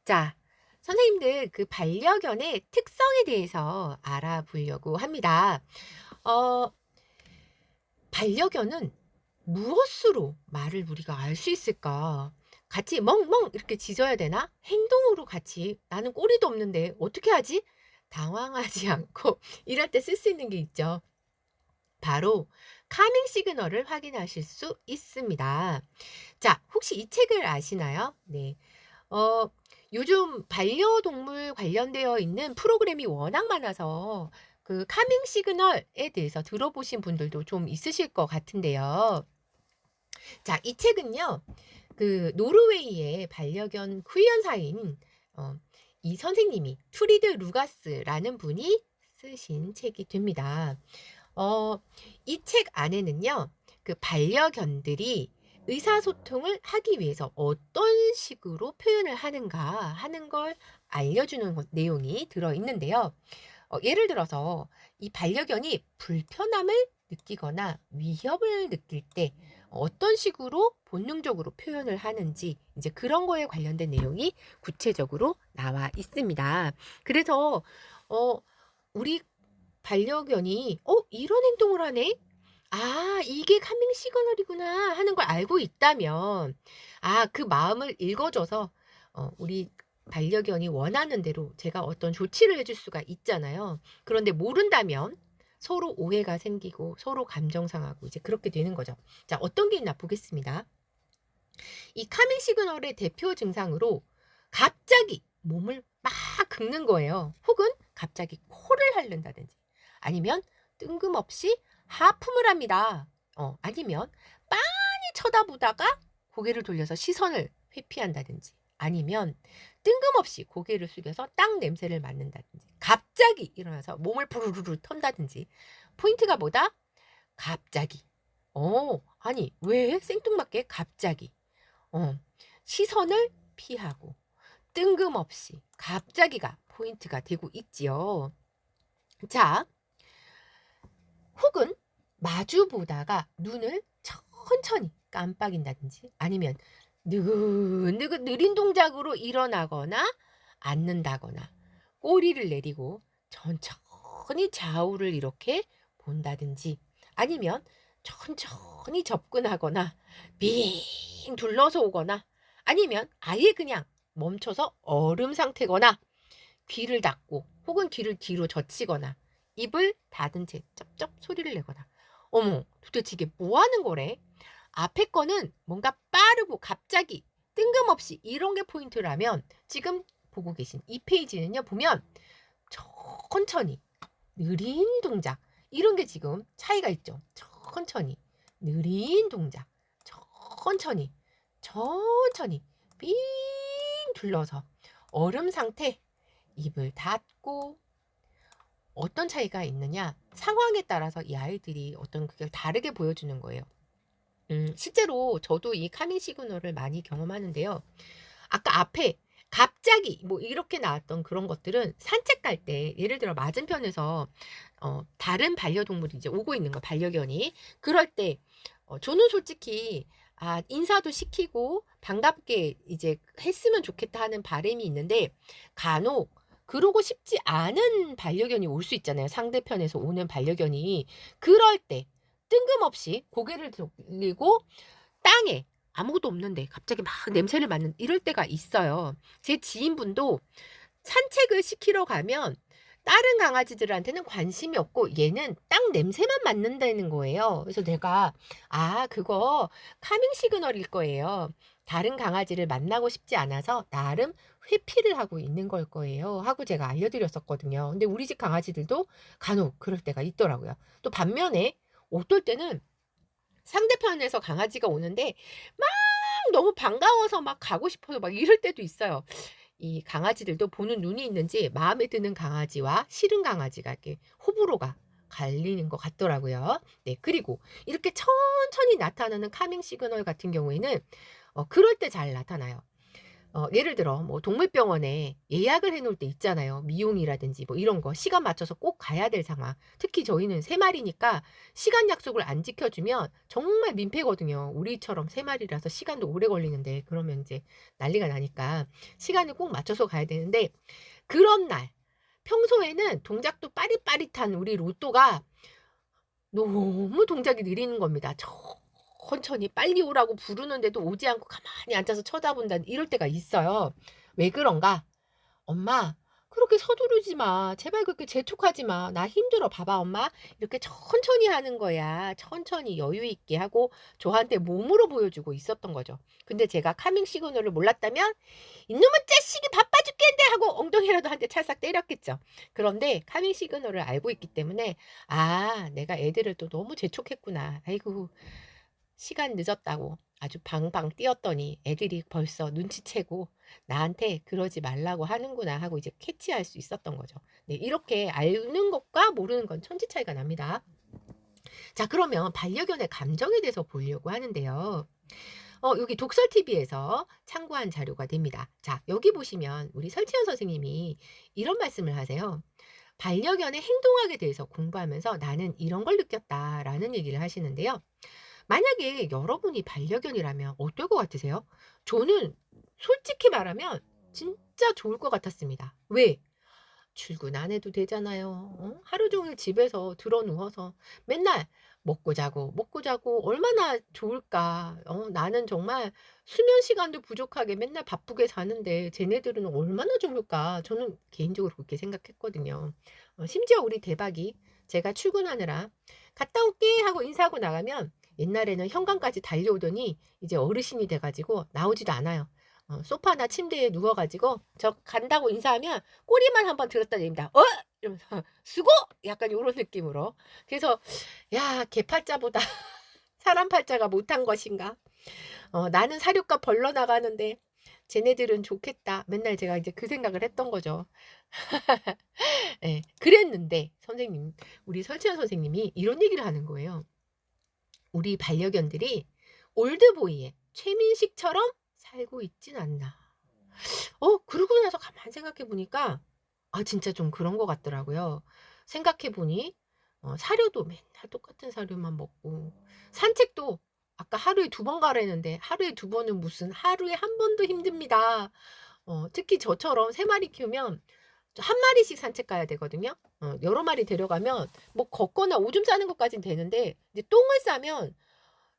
자, 선생님들 그 반려견의 특성에 대해서 알아보려고 합니다. 어, 반려견은 무엇으로 말을 우리가 알 수 있을까? 같이 멍멍 이렇게 짖어야 되나? 행동으로 같이 나는 꼬리도 없는데 어떻게 하지? 당황하지 않고 이럴 때 쓸 수 있는 게 있죠. 바로 카밍 시그널을 확인하실 수 있습니다. 자, 혹시 이 책을 아시나요? 네. 어 요즘 반려동물 관련되어 있는 프로그램이 워낙 많아서 그 카밍 시그널에 대해서 들어보신 분들도 좀 있으실 것 같은데요. 자, 이 책은요. 그 노르웨이의 반려견 훈련사인 어 이 선생님이 투리드 루가스라는 분이 쓰신 책이 됩니다. 어 이 책 안에는요. 그 반려견들이 의사소통을 하기 위해서 어떤 식으로 표현을 하는가 하는 걸 알려주는 내용이 들어 있는데요. 예를 들어서 이 반려견이 불편함을 느끼거나 위협을 느낄 때 어떤 식으로 본능적으로 표현을 하는지 이제 그런 거에 관련된 내용이 구체적으로 나와 있습니다. 그래서 어 우리 반려견이 '이런 행동을 하네. 아 이게 카밍 시그널이구나.' 하는 걸 알고 있다면 그 마음을 읽어 줘서 우리 반려견이 원하는 대로 제가 어떤 조치를 해줄 수가 있잖아요. 그런데 모른다면 서로 오해가 생기고 서로 감정 상하고 이제 그렇게 되는 거죠. 자, 어떤 게 있나 보겠습니다. 이 카밍 시그널의 대표 증상으로 갑자기 몸을 막 긁는 거예요. 혹은 갑자기 코를 핥는다든지 아니면 뜬금없이 하품을 합니다. 아니면 빤히 쳐다보다가 고개를 돌려서 시선을 회피한다든지 아니면 뜬금없이 고개를 숙여서 땅 냄새를 맡는다든지 갑자기 일어나서 몸을 부르르르 턴다든지 포인트가 뭐다? 갑자기. 아니 왜 생뚱맞게 갑자기. 어. 시선을 피하고 뜬금없이 갑자기가 포인트가 되고 있지요. 자, 혹은 마주 보다가 눈을 천천히 깜빡인다든지 아니면 느긋느긋 느린 동작으로 일어나거나 앉는다거나 꼬리를 내리고 천천히 좌우를 이렇게 본다든지 아니면 천천히 접근하거나 빙 둘러서 오거나 아니면 아예 그냥 멈춰서 얼음 상태거나 귀를 닫고 혹은 귀를 뒤로 젖히거나 입을 닫은 채 쩝쩝 소리를 내거나 어머 도대체 이게 뭐 하는 거래? 앞에 거는 뭔가 빠르고 갑자기 뜬금없이 이런 게 포인트라면 지금 보고 계신 이 페이지는요 보면 천천히 느린 동작 이런 게 지금 차이가 있죠. 천천히 느린 동작 천천히 천천히 삥 둘러서 얼음 상태 입을 닫고 어떤 차이가 있느냐 상황에 따라서 이 아이들이 어떤 그게 다르게 보여주는 거예요. 실제로 저도 이 카밍 시그널을 많이 경험하는데요. 아까 앞에 갑자기 뭐 이렇게 나왔던 그런 것들은 산책 갈 때 예를 들어 맞은편에서 다른 반려동물이 이제 오고 있는 거 반려견이. 그럴 때 저는 솔직히 인사도 시키고 반갑게 이제 했으면 좋겠다 하는 바람이 있는데 간혹 그러고 싶지 않은 반려견이 올 수 있잖아요, 상대편에서 오는 반려견이. 그럴 때 뜬금없이 고개를 돌리고 땅에 아무것도 없는데 갑자기 막 냄새를 맡는 이럴 때가 있어요. 제 지인분도 산책을 시키러 가면 다른 강아지들한테는 관심이 없고 얘는 땅 냄새만 맡는다는 거예요. 그래서 내가 그거 카밍 시그널일 거예요. 다른 강아지를 만나고 싶지 않아서 나름 회피를 하고 있는 걸 거예요." 하고 제가 알려드렸었거든요. 근데 우리 집 강아지들도 간혹 그럴 때가 있더라고요. 또 반면에 어떨 때는 상대편에서 강아지가 오는데 막 너무 반가워서 막 가고 싶어서 막 이럴 때도 있어요. 이 강아지들도 보는 눈이 있는지 마음에 드는 강아지와 싫은 강아지가 이렇게 호불호가 갈리는 것 같더라고요. 네, 그리고 이렇게 천천히 나타나는 카밍 시그널 같은 경우에는 그럴 때 잘 나타나요. 예를 들어 뭐 동물병원에 예약을 해 놓을 때 있잖아요. 미용이라든지 뭐 이런 거 시간 맞춰서 꼭 가야 될 상황. 특히 저희는 3 마리니까 시간 약속을 안 지켜 주면 정말 민폐거든요. 우리처럼 3 마리라서 시간도 오래 걸리는데 그러면 인제 난리가 나니까 시간을 꼭 맞춰서 가야 되는데 그런 날 평소에는 동작도 빠릿빠릿한 우리 로또가 너무 동작이 느리는 겁니다. 천천히 빨리 오라고 부르는데도 오지 않고 가만히 앉아서 쳐다본다 이럴 때가 있어요. 왜 그런가? "엄마 그렇게 서두르지 마. 제발 그렇게 재촉하지 마. 나 힘들어. 봐봐 엄마. 이렇게 천천히 하는 거야. 천천히 여유 있게." 하고 저한테 몸으로 보여주고 있었던 거죠. 근데 제가 카밍 시그널을 몰랐다면 '이놈의 자식이 바빠 죽겠는데.' 하고 엉덩이라도 한 대 찰싹 때렸겠죠. 그런데 카밍 시그널을 알고 있기 때문에 '아 내가 애들을 또 너무 재촉했구나. 아이고 시간 늦었다고 아주 방방 뛰었더니 애들이 벌써 눈치채고 나한테 그러지 말라고 하는구나.' 하고 이제 캐치할 수 있었던 거죠. 네 이렇게 아는 것과 모르는 건 천지 차이가 납니다. 자 그러면 반려견의 감정에 대해서 보려고 하는데요. 여기 독설 TV에서 참고한 자료가 됩니다. 자 여기 보시면 우리 설치현 선생님이 이런 말씀을 하세요. 반려견의 행동학에 대해서 공부하면서 "나는 이런 걸 느꼈다."라는 얘기를 하시는데요. 만약에 여러분이 반려견이라면 어떨 것 같으세요? 저는 솔직히 말하면 진짜 좋을 것 같았습니다. 왜? 출근 안 해도 되잖아요. 하루 종일 집에서 드러 누워서 맨날 먹고 자고 먹고 자고 얼마나 좋을까. 나는 정말 수면 시간도 부족하게 맨날 바쁘게 사는데 쟤네들은 얼마나 좋을까. 저는 개인적으로 그렇게 생각했거든요. 심지어 우리 대박이 제가 출근하느라 "갔다 올게." 하고 인사하고 나가면 옛날에는 현관까지 달려오더니 이제 어르신이 돼 가지고 나오지도 않아요. 소파나 침대에 누워 가지고 저 간다고 인사하면 꼬리만 한번 들었다 냅니다. "어?" 이러면서 "수고!" 약간 요런 느낌으로. 그래서 '야 개팔자보다 사람 팔자가 못한 것인가. 나는 사료값 벌러 나가는데 쟤네들은 좋겠다.' 맨날 제가 이제 그 생각을 했던 거죠. 예. 그랬는데 선생님 우리 설치현 선생님이 이런 얘기를 하는 거예요. "우리 반려견들이 올드보이의 최민식처럼 살고 있진 않나." 그러고 나서 가만히 생각해 보니까 진짜 좀 그런 것 같더라고요. 생각해 보니 사료도 맨날 똑같은 사료만 먹고 산책도 아까 하루에 2번 가라는데 하루에 2번은 무슨 하루에 1번도 힘듭니다. 특히 저처럼 3 마리 키우면 1 마리씩 산책 가야 되거든요. 여러 마리 데려가면 뭐 걷거나 오줌 싸는 것까진 되는데 이제 똥을 싸면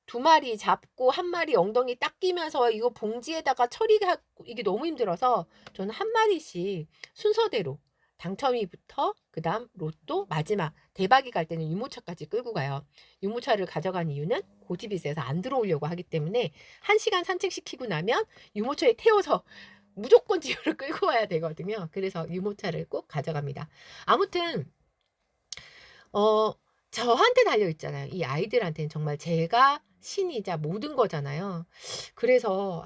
2 마리 잡고 1 마리 엉덩이 딱 끼면서 이거 봉지에다가 처리하고 이게 너무 힘들어서 저는 1 마리씩 순서대로 당첨이부터 그다음 로또 마지막 대박이 갈 때는 유모차까지 끌고 가요. 유모차를 가져간 이유는 고집이 세서 안 들어오려고 하기 때문에 1 시간 산책시키고 나면 유모차에 태워서 무조건 집으로 끌고 와야 되거든요. 그래서 유모차를 꼭 가져갑니다. 아무튼 어 저한테 달려 있잖아요. 이 아이들한테는 정말 제가 신이자 모든 거잖아요. 그래서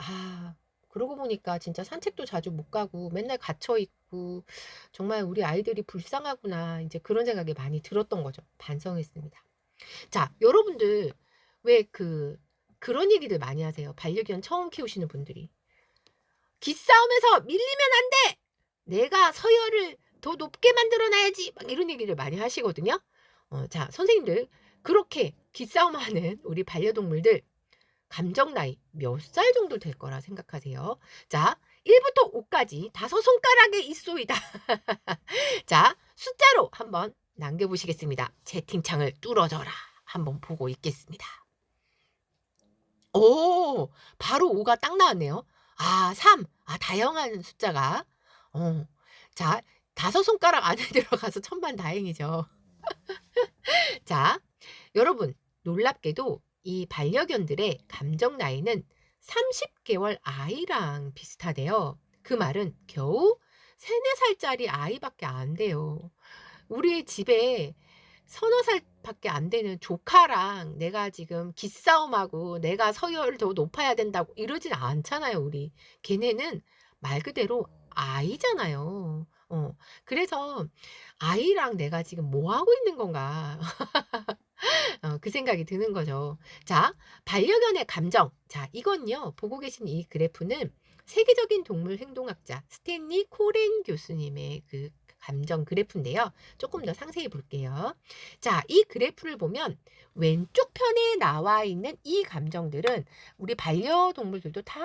그러고 보니까 진짜 산책도 자주 못 가고 맨날 갇혀 있고 '정말 우리 아이들이 불쌍하구나.' 인제 그런 생각이 많이 들었던 거죠. 반성했습니다. 자 여러분들 왜 그런 얘기들 많이 하세요. 반려견 처음 키우시는 분들이. "기싸움에서 밀리면 안 돼. 내가 서열을 더 높게 만들어 놔야지." 막 이런 얘기를 많이 하시거든요. 자 선생님들 그렇게 기싸움하는 우리 반려동물들 감정 나이 몇 살 정도 될 거라 생각하세요? 자 1 부터 5 까지 5 손가락에 있소이다. 자 숫자로 한번 남겨 보시겠습니다. 채팅창을 뚫어져라. 한번 보고 있겠습니다. 오 바로 5가 딱 나왔네요. 3. 다양한 숫자가. 어 자 5 손가락 안에 들어가서 천만다행이죠. 자 여러분 놀랍게도 이 반려견들의 감정 나이는 30 개월 아이랑 비슷하대요. 그 말은 겨우 3-4 살짜리 아이밖에 안 돼요. 우리 집에 서너 살밖에 안 되는 조카랑 내가 지금 기싸움하고 내가 서열을 더 높아야 된다고 이러진 않잖아요, 우리. 걔네는 말 그대로 아이잖아요. 그래서 '아이랑 내가 지금 뭐 하고 있는 건가.' 그 생각이 드는 거죠. 자, 반려견의 감정. 자, 이건요, 보고 계신 이 그래프는 세계적인 동물 행동학자 스탠리 코렌 교수님의 그 감정 그래프인데요. 조금 더 상세히 볼게요. 자, 이 그래프를 보면 왼쪽 편에 나와 있는 이 감정들은 우리 반려동물들도 다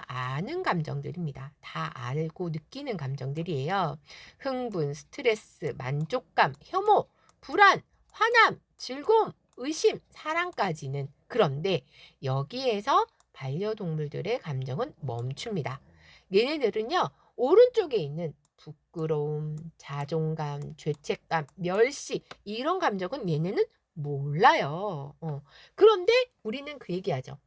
아는 감정들입니다. 다 알고 느끼는 감정들이에요. 흥분, 스트레스, 만족감, 혐오, 불안, 화남, 즐거움, 의심, 사랑까지는. 그런데 여기에서 반려동물들의 감정은 멈춥니다. 얘네들은요, 오른쪽에 있는 부끄러움, 자존감, 죄책감, 멸시, 이런 감정은 얘네는 몰라요. 그런데 우리는 그 얘기하죠.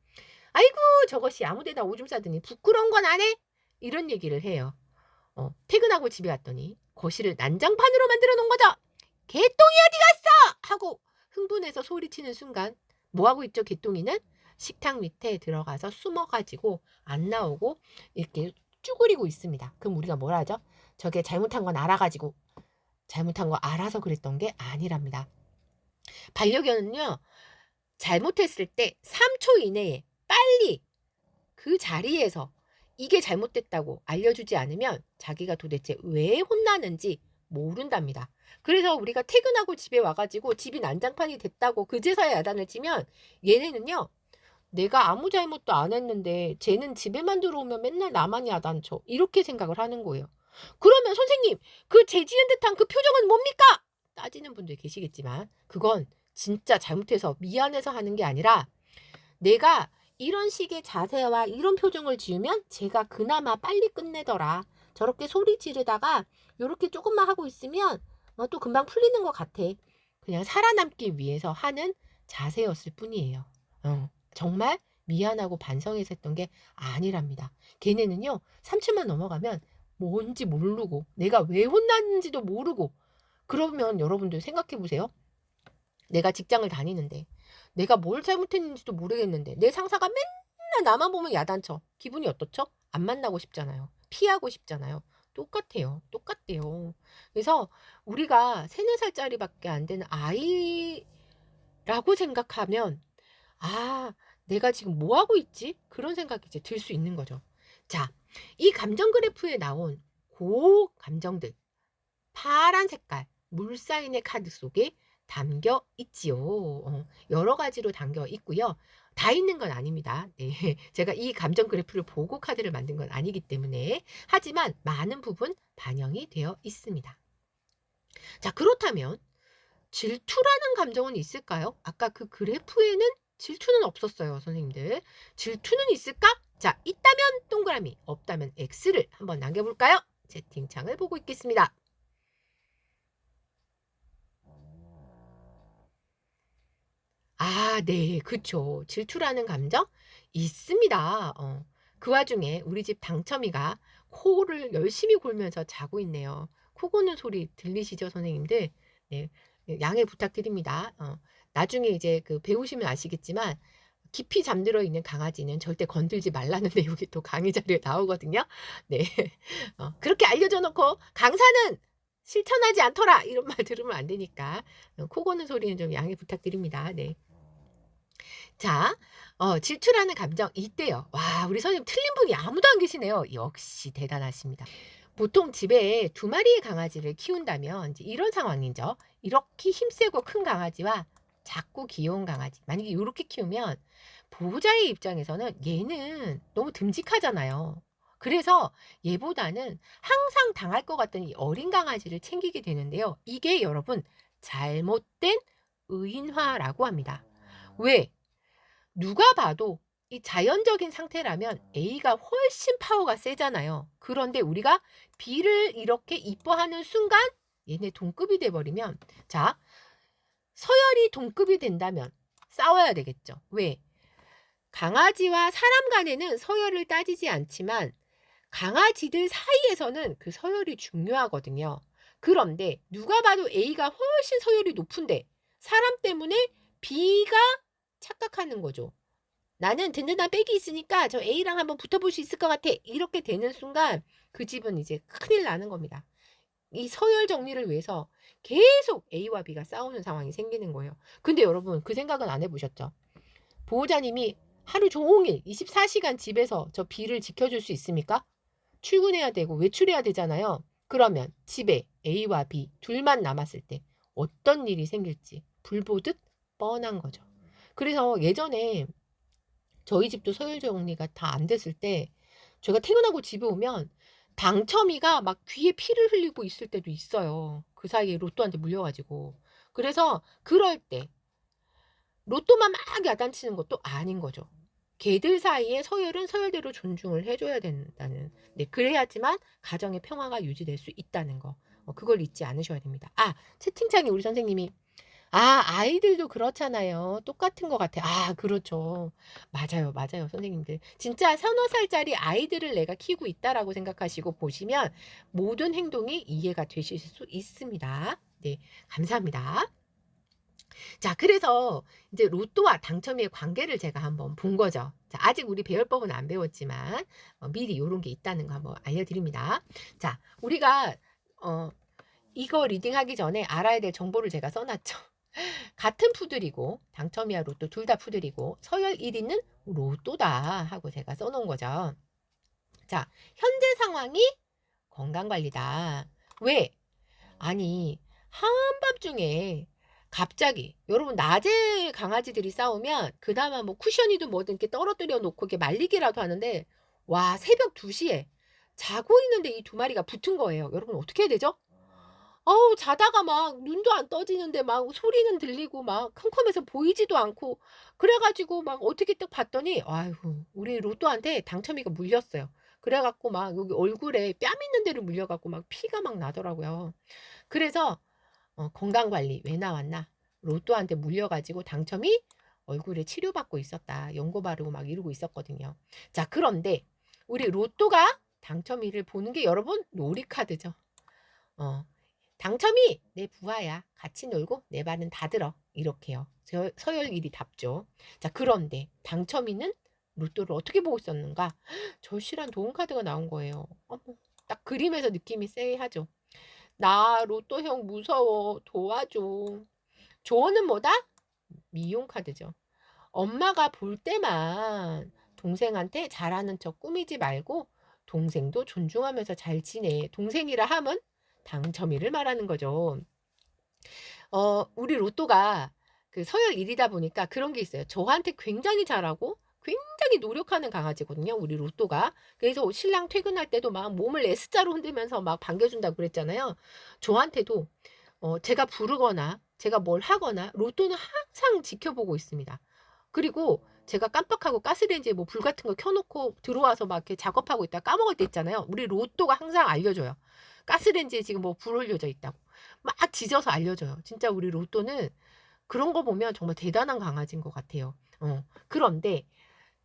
아이고, 저것이 아무데나 오줌 싸더니 부끄러운 건 안 해? 이런 얘기를 해요. 퇴근하고 집에 왔더니 거실을 난장판으로 만들어 놓은 거죠. 개똥이 어디 갔어? 하고 흥분해서 소리치는 순간 뭐 하고 있죠, 개똥이는? 식탁 밑에 들어가서 숨어가지고 안 나오고 이렇게 쭈그리고 있습니다. 그럼 우리가 뭐라 하죠? 저게 잘못한 건 알아가지고 잘못한 거 알아서 그랬던 게 아니랍니다. 반려견은요, 잘못했을 때 3초 이내에 빨리 그 자리에서 이게 잘못됐다고 알려주지 않으면 자기가 도대체 왜 혼나는지 모른답니다. 그래서 우리가 퇴근하고 집에 와가지고 집이 난장판이 됐다고 그제서야 야단을 치면 얘네는요, 내가 아무 잘못도 안 했는데 쟤는 집에만 들어오면 맨날 나만 야단쳐. 이렇게 생각을 하는 거예요. 그러면 선생님, 그 죄지은 듯한 그 표정은 뭡니까? 따지는 분들 계시겠지만 그건 진짜 잘못해서 미안해서 하는 게 아니라 내가 이런 식의 자세와 이런 표정을 지으면 제가 그나마 빨리 끝내더라. 저렇게 소리 지르다가 이렇게 조금만 하고 있으면 또 금방 풀리는 것 같아. 그냥 살아남기 위해서 하는 자세였을 뿐이에요. 정말 미안하고 반성해서 했던 게 아니랍니다. 걔네는요, 3층만 넘어가면 뭔지 모르고 내가 왜 혼났는지도 모르고. 그러면 여러분들 생각해 보세요. 내가 직장을 다니는데 내가 뭘 잘못했는지도 모르겠는데 내 상사가 맨날 나만 보면 야단쳐. 기분이 어떻죠? 안 만나고 싶잖아요. 피하고 싶잖아요. 똑같아요. 똑같대요. 그래서 우리가 3, 4살짜리밖에 안 되는 아이라고 생각하면 내가 지금 뭐 하고 있지? 그런 생각이 이제 들 수 있는 거죠. 자, 이 감정 그래프에 나온 그 감정들, 파란 색깔 물사인의 카드 속에 담겨 있지요. 여러 가지로 담겨 있고요. 다 있는 건 아닙니다. 네, 제가 이 감정 그래프를 보고 카드를 만든 건 아니기 때문에. 하지만 많은 부분 반영이 되어 있습니다. 자, 그렇다면 질투라는 감정은 있을까요? 아까 그 그래프에는 질투는 없었어요, 선생님들. 질투는 있을까? 자, 있다면 동그라미, 없다면 X를 한번 남겨볼까요? 채팅창을 보고 있겠습니다. 네, 그쵸. 질투라는 감정 있습니다. 그 와중에 우리 집 당첨이가 코를 열심히 골면서 자고 있네요. 코 고는 소리 들리시죠, 선생님들? 네, 양해 부탁드립니다. 나중에 이제 그 배우시면 아시겠지만 깊이 잠들어 있는 강아지는 절대 건들지 말라는 내용이 또 강의 자료에 나오거든요. 네, 그렇게 알려줘 놓고 강사는 실천하지 않더라 이런 말 들으면 안 되니까 코 고는 소리는 좀 양해 부탁드립니다. 네. 자, 질투라는 감정 있대요. 와, 우리 선생님 틀린 분이 아무도 안 계시네요. 역시 대단하십니다. 보통 집에 2마리의 강아지를 키운다면 이제 이런 상황이죠. 이렇게 힘세고 큰 강아지와 작고 귀여운 강아지. 만약에 이렇게 키우면 보호자의 입장에서는 얘는 너무 듬직하잖아요. 그래서 얘보다는 항상 당할 것 같던 이 어린 강아지를 챙기게 되는데요. 이게 여러분 잘못된 의인화라고 합니다. 왜? 누가 봐도 이 자연적인 상태라면 A가 훨씬 파워가 세잖아요. 그런데 우리가 B를 이렇게 이뻐하는 순간 얘네 동급이 돼버리면, 자, 서열이 동급이 된다면 싸워야 되겠죠. 왜? 강아지와 사람 간에는 서열을 따지지 않지만 강아지들 사이에서는 그 서열이 중요하거든요. 그런데 누가 봐도 A가 훨씬 서열이 높은데 사람 때문에 B가 착각하는 거죠. 나는 든든한 백이 있으니까 저 A랑 한번 붙어볼 수 있을 것 같아. 이렇게 되는 순간 그 집은 이제 큰일 나는 겁니다. 이 서열 정리를 위해서 계속 A와 B가 싸우는 상황이 생기는 거예요. 근데 여러분 그 생각은 안 해보셨죠? 보호자님이 하루 종일 24시간 집에서 저 B를 지켜줄 수 있습니까? 출근해야 되고 외출해야 되잖아요. 그러면 집에 A와 B 둘만 남았을 때 어떤 일이 생길지 불보듯 뻔한 거죠. 그래서 예전에 저희 집도 서열 정리가 다 안 됐을 때 제가 퇴근하고 집에 오면 당첨이가 막 귀에 피를 흘리고 있을 때도 있어요. 그 사이에 로또한테 물려 가지고. 그래서 그럴 때 로또만 막 야단치는 것도 아닌 거죠. 개들 사이에 서열은 서열대로 존중을 해 줘야 된다는, 네, 그래야지만 가정의 평화가 유지될 수 있다는 거. 그걸 잊지 않으셔야 됩니다. 채팅창에 우리 선생님이 아이들도 그렇잖아요. 똑같은 것 같아. 그렇죠. 맞아요, 맞아요, 선생님들. 진짜 서너 살짜리 아이들을 내가 키우고 있다라고 생각하시고 보시면 모든 행동이 이해가 되실 수 있습니다. 네, 감사합니다. 자, 그래서 이제 로또와 당첨의 관계를 제가 한번 본 거죠. 자, 아직 우리 배울 법은 안 배웠지만 미리 요런 게 있다는 거 한번 알려드립니다. 자, 우리가 이거 리딩하기 전에 알아야 될 정보를 제가 써놨죠. 같은 푸들이고 당첨이야 로또 둘 다 푸들이고 서열 1위는 로또다 하고 제가 써놓은 거죠. 자, 현재 상황이 건강관리다. 왜? 아니, 한밤중에 갑자기 여러분 낮에 강아지들이 싸우면 그나마 뭐 쿠셔니도 뭐든 이렇게 떨어뜨려 놓고 이렇게 말리기라도 하는데, 와, 새벽 2시에 자고 있는데 이 두 마리가 붙은 거예요. 여러분 어떻게 해야 되죠? 자다가 막 눈도 안 떠지는데 막 소리는 들리고 막 컴컴해서 보이지도 않고 그래 가지고 막 어떻게 딱 봤더니 아이고 우리 로또한테 당첨이가 물렸어요. 그래 갖고 막 여기 얼굴에 뺨 있는 데를 물려 갖고 막 피가 막 나더라고요. 그래서 건강관리 왜 나왔나? 로또한테 물려 가지고 당첨이 얼굴에 치료받고 있었다. 연고 바르고 막 이러고 있었거든요. 자, 그런데 우리 로또가 당첨이를 보는 게 여러분 놀이카드죠. 어. 당첨이 내 부하야. 같이 놀고 내 말은 다 들어. 이렇게요. 서열 1위 답죠. 자, 그런데 당첨이는 로또를 어떻게 보고 있었는가? 절실한 도움카드가 나온 거예요. 어머, 딱 그림에서 느낌이 쎄하죠. 나 로또 형 무서워. 도와줘. 조언은 뭐다? 미용카드죠. 엄마가 볼 때만 동생한테 잘하는 척 꾸미지 말고 동생도 존중하면서 잘 지내. 동생이라 함은 당첨이를 말하는 거죠. 우리 로또가 그 서열 1위다 보니까 그런 게 있어요. 저한테 굉장히 잘하고 굉장히 노력하는 강아지거든요. 우리 로또가. 그래서 신랑 퇴근할 때도 막 몸을 S자로 흔들면서 막 반겨준다고 그랬잖아요. 저한테도 제가 부르거나 제가 뭘 하거나 로또는 항상 지켜보고 있습니다. 그리고 제가 깜빡하고 가스레인지에 뭐 불 같은 거 켜놓고 들어와서 막 이렇게 작업하고 있다 까먹을 때 있잖아요. 우리 로또가 항상 알려줘요. 가스레인지에 지금 뭐 불 올려져 있다고. 막 짖어서 알려줘요. 진짜 우리 로또는 그런 거 보면 정말 대단한 강아지인 것 같아요. 그런데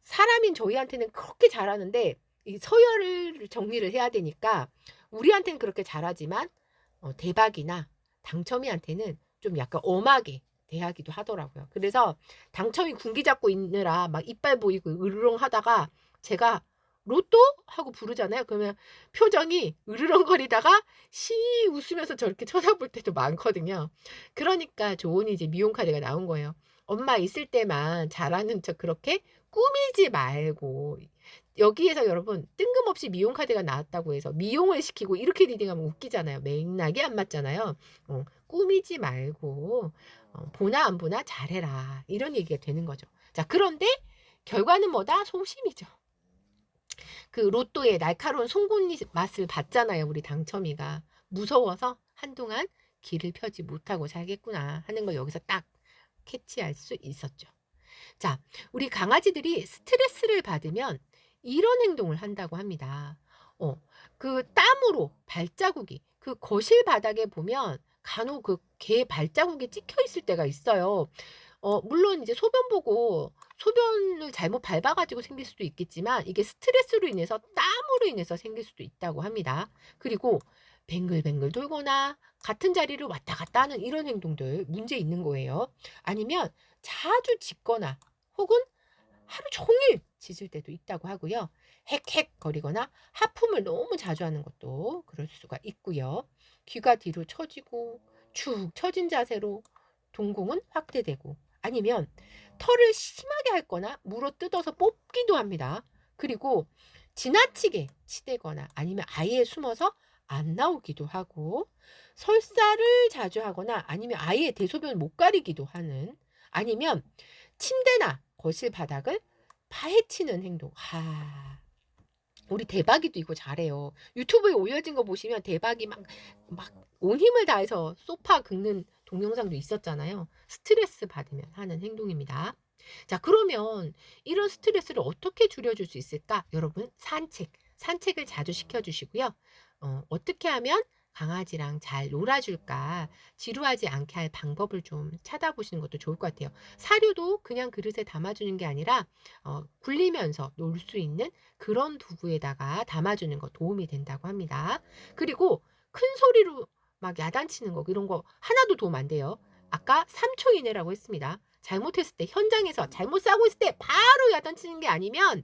사람인 저희한테는 그렇게 잘하는데 이 서열을 정리를 해야 되니까 우리한테는 그렇게 잘하지만 대박이나 당첨이한테는 좀 약간 엄하게 대하기도 하더라고요. 그래서 당첨이 군기 잡고 있느라 막 이빨 보이고 으르렁 하다가 제가 로또? 하고 부르잖아요. 그러면 표정이 으르렁거리다가 시 웃으면서 저렇게 쳐다볼 때도 많거든요. 그러니까 조언이 이제 미용카드가 나온 거예요. 엄마 있을 때만 잘하는 척 그렇게 꾸미지 말고. 여기에서 여러분 뜬금없이 미용카드가 나왔다고 해서 미용을 시키고 이렇게 리딩하면 웃기잖아요. 맥락이 안 맞잖아요. 꾸미지 말고 보나 안 보나 잘해라. 이런 얘기가 되는 거죠. 자, 그런데 결과는 뭐다? 소심이죠. 그 로또의 날카로운 송곳니 맛을 봤잖아요. 우리 당첨이가. 무서워서 한동안 길을 펴지 못하고 살겠구나 하는 걸 여기서 딱 캐치할 수 있었죠. 자, 우리 강아지들이 스트레스를 받으면 이런 행동을 한다고 합니다. 그 땀으로 발자국이 그 거실 바닥에 보면 간혹 그 개 발자국이 찍혀 있을 때가 있어요. 물론 이제 소변 보고 소변을 잘못 밟아 가지고 생길 수도 있겠지만 이게 스트레스로 인해서 땀으로 인해서 생길 수도 있다고 합니다. 그리고 뱅글뱅글 돌거나 같은 자리를 왔다 갔다 하는 이런 행동들 문제 있는 거예요. 아니면 자주 짖거나 혹은 하루 종일 짖을 때도 있다고 하고요. 헥헥 거리거나 하품을 너무 자주 하는 것도 그럴 수가 있고요. 귀가 뒤로 처지고 축 처진 자세로 동공은 확대되고 아니면 털을 심하게 핥거나 물어뜯어서 뽑기도 합니다. 그리고 지나치게 치대거나 아니면 아예 숨어서 안 나오기도 하고, 설사를 자주 하거나 아니면 아예 대소변을 못 가리기도 하는, 아니면 침대나 거실 바닥을 파헤치는 행동. 우리 대박이도 이거 잘해요. 유튜브에 올려진 거 보시면 대박이 막 온 힘을 다해서 소파 긁는 동영상도 있었잖아요. 스트레스 받으면 하는 행동입니다. 자, 그러면 이런 스트레스를 어떻게 줄여줄 수 있을까? 여러분, 산책을 자주 시켜주시고요. 어떻게 하면 강아지랑 잘 놀아줄까? 지루하지 않게 할 방법을 좀 찾아보시는 것도 좋을 것 같아요. 사료도 그냥 그릇에 담아주는 게 아니라 굴리면서 놀 수 있는 그런 도구에다가 담아주는 거 도움이 된다고 합니다. 그리고 큰 소리로 막 야단치는 거 이런 거 하나도 도움 안 돼요. 아까 3초 이내라고 했습니다. 잘못했을 때 현장에서 잘못 싸고 있을 때 바로 야단치는 게 아니면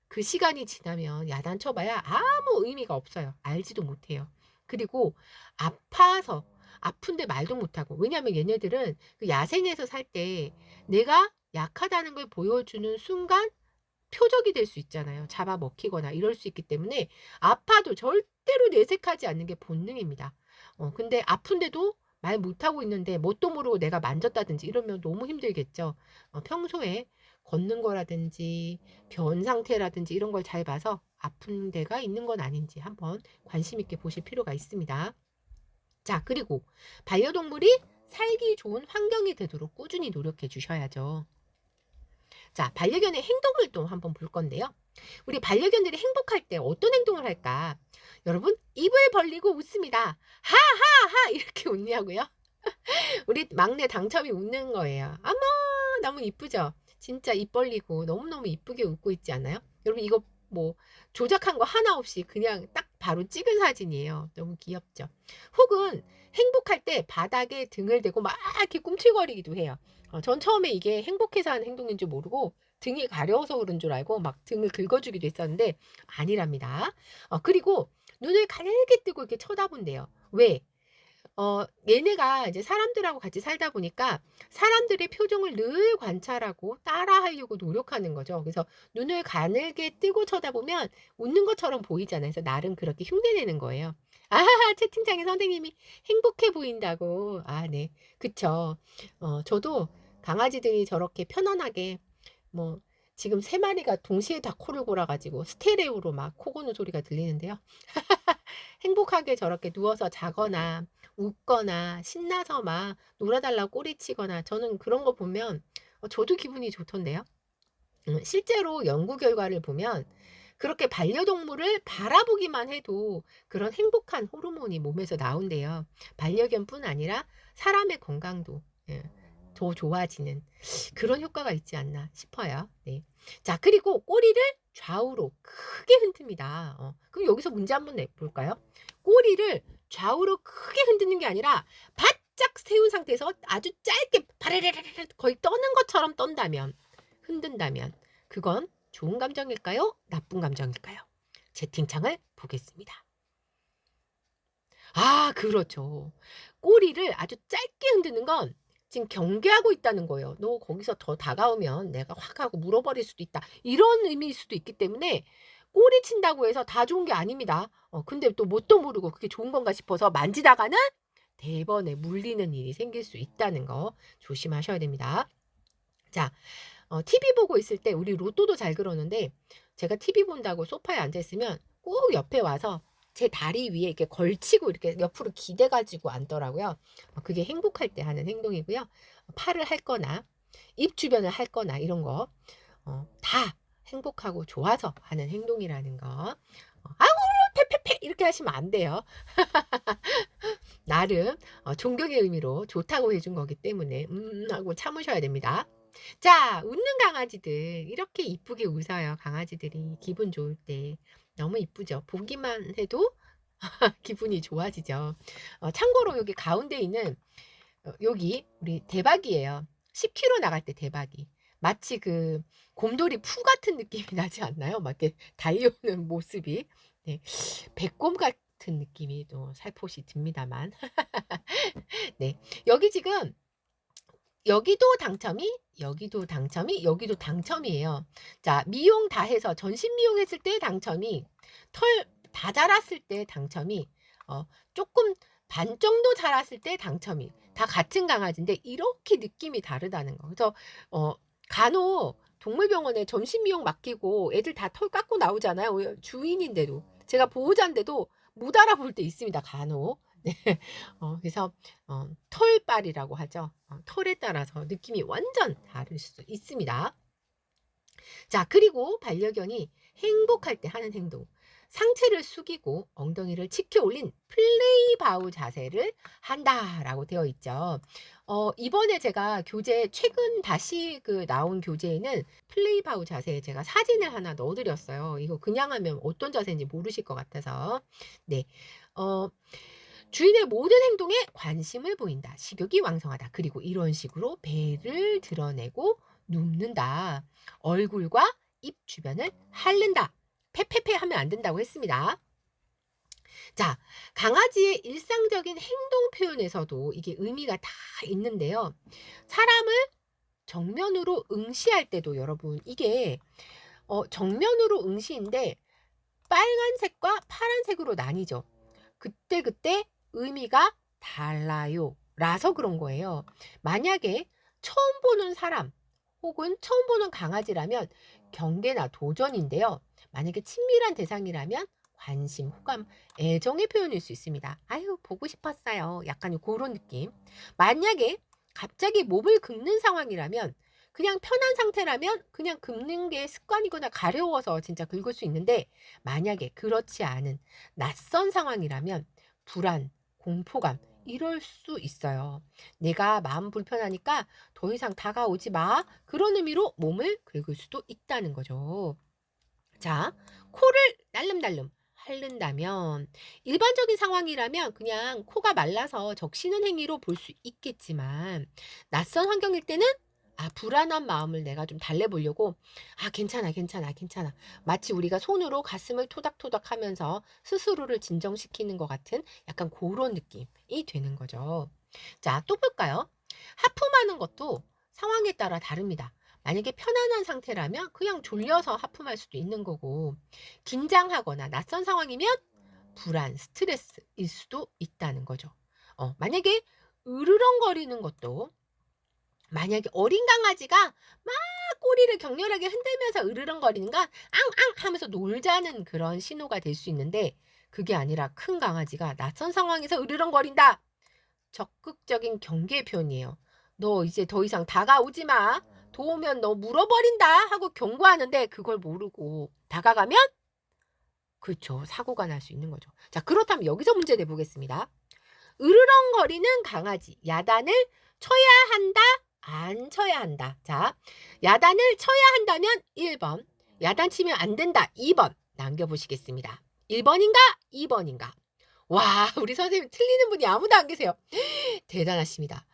그 시간이 지나면 야단쳐봐야 아무 의미가 없어요. 알지도 못해요. 그리고 아파서 아픈데 말도 못하고, 왜냐하면 얘네들은 그 야생에서 살 때 내가 약하다는 걸 보여주는 순간 표적이 될 수 있잖아요. 잡아먹히거나 이럴 수 있기 때문에 아파도 절대로 내색하지 않는 게 본능입니다. 근데 아픈데도 말 못하고 있는데 뭣도 모르고 내가 만졌다든지 이러면 너무 힘들겠죠. 평소에 걷는 거라든지 변 상태라든지 이런 걸 잘 봐서 아픈 데가 있는 건 아닌지 한번 관심 있게 보실 필요가 있습니다. 자, 그리고 반려동물이 살기 좋은 환경이 되도록 꾸준히 노력해 주셔야죠. 자, 반려견의 행동을 또 한번 볼 건데요. 우리 반려견들이 행복할 때 어떤 행동을 할까? 여러분, 입을 벌리고 웃습니다. 하하하 이렇게 웃냐고요? 우리 막내 당첨이 웃는 거예요. 어머, 너무 이쁘죠? 진짜 입 벌리고 너무너무 이쁘게 웃고 있지 않나요? 여러분, 이거 뭐 조작한 거 하나 없이 그냥 딱 바로 찍은 사진이에요. 너무 귀엽죠? 혹은 행복할 때 바닥에 등을 대고 막 이렇게 꿈틀거리기도 해요. 전 처음에 이게 행복해서 하는 행동인 줄 모르고 등이 가려워서 그런 줄 알고 막 등을 긁어주기도 했었는데 아니랍니다. 그리고 눈을 가늘게 뜨고 이렇게 쳐다본대요. 왜? 얘네가 이제 사람들하고 같이 살다 보니까 사람들의 표정을 늘 관찰하고 따라하려고 노력하는 거죠. 그래서 눈을 가늘게 뜨고 쳐다보면 웃는 것처럼 보이잖아요. 그래서 나름 그렇게 흉내내는 거예요. 아하하, 채팅창에 선생님이 행복해 보인다고. 아, 네. 그쵸. 저도 강아지들이 저렇게 편안하게 뭐 지금 3마리가 동시에 다 코를 골아가지고 스테레오로 막 코 고는 소리가 들리는데요. 행복하게 저렇게 누워서 자거나 웃거나 신나서 막 놀아달라고 꼬리치거나 저는 그런 거 보면 저도 기분이 좋던데요. 실제로 연구 결과를 보면 그렇게 반려동물을 바라보기만 해도 그런 행복한 호르몬이 몸에서 나온대요. 반려견뿐 아니라 사람의 건강도 더 좋아지는 그런 효과가 있지 않나 싶어요. 네. 자, 그리고 꼬리를 좌우로 크게 흔듭니다. 그럼 여기서 문제 한번 내볼까요? 꼬리를 좌우로 크게 흔드는 게 아니라 바짝 세운 상태에서 아주 짧게 바르르르르 거의 떠는 것처럼 떤다면, 흔든다면 그건 좋은 감정일까요? 나쁜 감정일까요? 채팅창을 보겠습니다. 그렇죠. 꼬리를 아주 짧게 흔드는 건 지금 경계하고 있다는 거예요. 너 거기서 더 다가오면 내가 확 하고 물어버릴 수도 있다. 이런 의미일 수도 있기 때문에 꼬리 친다고 해서 다 좋은 게 아닙니다. 근데 또 뭣도 모르고 그게 좋은 건가 싶어서 만지다가는 대번에 물리는 일이 생길 수 있다는 거 조심하셔야 됩니다. 자, TV 보고 있을 때 우리 로또도 잘 그러는데 제가 TV 본다고 소파에 앉아 있으면 꼭 옆에 와서 제 다리 위에 이렇게 걸치고 이렇게 옆으로 기대가지고 앉더라고요. 그게 행복할 때 하는 행동이고요. 팔을 핥거나 입 주변을 핥거나 이런 거 다 행복하고 좋아서 하는 행동이라는 거. 아우 패패패 이렇게 하시면 안 돼요. 나름 존경의 의미로 좋다고 해준 거기 때문에 하고 참으셔야 됩니다. 자, 웃는 강아지들 이렇게 이쁘게 웃어요. 강아지들이 기분 좋을 때 너무 이쁘죠. 보기만 해도 기분이 좋아지죠. 참고로 여기 가운데 있는 여기 우리 대박이에요. 10kg 나갈 때 대박이. 마치 그 곰돌이 푸 같은 느낌이 나지 않나요? 막 이렇게 달려오는 모습이. 네. 백곰 같은 느낌이 또 살포시 듭니다만. 네. 여기 지금 여기도 당첨이, 여기도 당첨이, 여기도 당첨이에요. 자, 미용 다 해서 전신 미용했을 때 당첨이, 털 다 자랐을 때 당첨이, 조금 반 정도 자랐을 때 당첨이, 다 같은 강아지인데 이렇게 느낌이 다르다는 거. 그래서 간혹 동물병원에 전신 미용 맡기고 애들 다 털 깎고 나오잖아요. 주인인데도, 제가 보호자인데도 못 알아볼 때 있습니다. 간혹. 네. 그래서 털빨이라고 하죠. 털에 따라서 느낌이 완전 다를 수 있습니다. 자, 그리고 반려견이 행복할 때 하는 행동. 상체를 숙이고 엉덩이를 치켜 올린 플레이 바우 자세를 한다라고 되어 있죠. 이번에 제가 교재 최근 다시 나온 교재에는 플레이 바우 자세에 제가 사진을 하나 넣어드렸어요. 이거 그냥 하면 어떤 자세인지 모르실 것 같아서. 네. 주인의 모든 행동에 관심을 보인다. 식욕이 왕성하다. 그리고 이런 식으로 배를 드러내고 눕는다. 얼굴과 입 주변을 핥는다. 페페페 하면 안 된다고 했습니다. 자, 강아지의 일상적인 행동 표현에서도 이게 의미가 다 있는데요. 사람을 정면으로 응시할 때도 여러분 이게 정면으로 응시인데 빨간색과 파란색으로 나뉘죠. 그때 의미가 달라요. 라서 그런 거예요. 만약에 처음 보는 사람 혹은 처음 보는 강아지라면 경계나 도전인데요. 만약에 친밀한 대상이라면 관심, 호감, 애정의 표현일 수 있습니다. 아유, 보고 싶었어요. 약간 그런 느낌. 만약에 갑자기 몸을 긁는 상황이라면 그냥 편한 상태라면 그냥 긁는 게 습관이거나 가려워서 진짜 긁을 수 있는데 만약에 그렇지 않은 낯선 상황이라면 불안, 공포감 이럴 수 있어요. 내가 마음 불편하니까 더 이상 다가오지 마. 그런 의미로 몸을 긁을 수도 있다는 거죠. 자, 코를 날름날름 핥는다면 일반적인 상황이라면 그냥 코가 말라서 적시는 행위로 볼 수 있겠지만 낯선 환경일 때는 불안한 마음을 내가 좀 달래보려고 괜찮아 괜찮아 괜찮아 마치 우리가 손으로 가슴을 토닥토닥 하면서 스스로를 진정시키는 것 같은 약간 그런 느낌이 되는 거죠. 자, 또 볼까요? 하품하는 것도 상황에 따라 다릅니다. 만약에 편안한 상태라면 그냥 졸려서 하품할 수도 있는 거고 긴장하거나 낯선 상황이면 불안, 스트레스일 수도 있다는 거죠. 만약에 으르렁거리는 것도 만약에 어린 강아지가 막 꼬리를 격렬하게 흔들면서 으르렁거리는 건 앙앙 하면서 놀자는 그런 신호가 될 수 있는데 그게 아니라 큰 강아지가 낯선 상황에서 으르렁거린다. 적극적인 경계 표현이에요. 너 이제 더 이상 다가오지 마. 도우면 너 물어버린다 하고 경고하는데 그걸 모르고 다가가면 그렇죠. 사고가 날 수 있는 거죠. 자, 그렇다면 여기서 문제 내보겠습니다. 으르렁거리는 강아지. 야단을 쳐야 한다? 안 쳐야 한다? 자, 야단을 쳐야 한다면 1번. 야단 치면 안 된다. 2번. 남겨보시겠습니다. 1번인가? 2번인가? 와, 우리 선생님 틀리는 분이 아무도 안 계세요. 대단하십니다.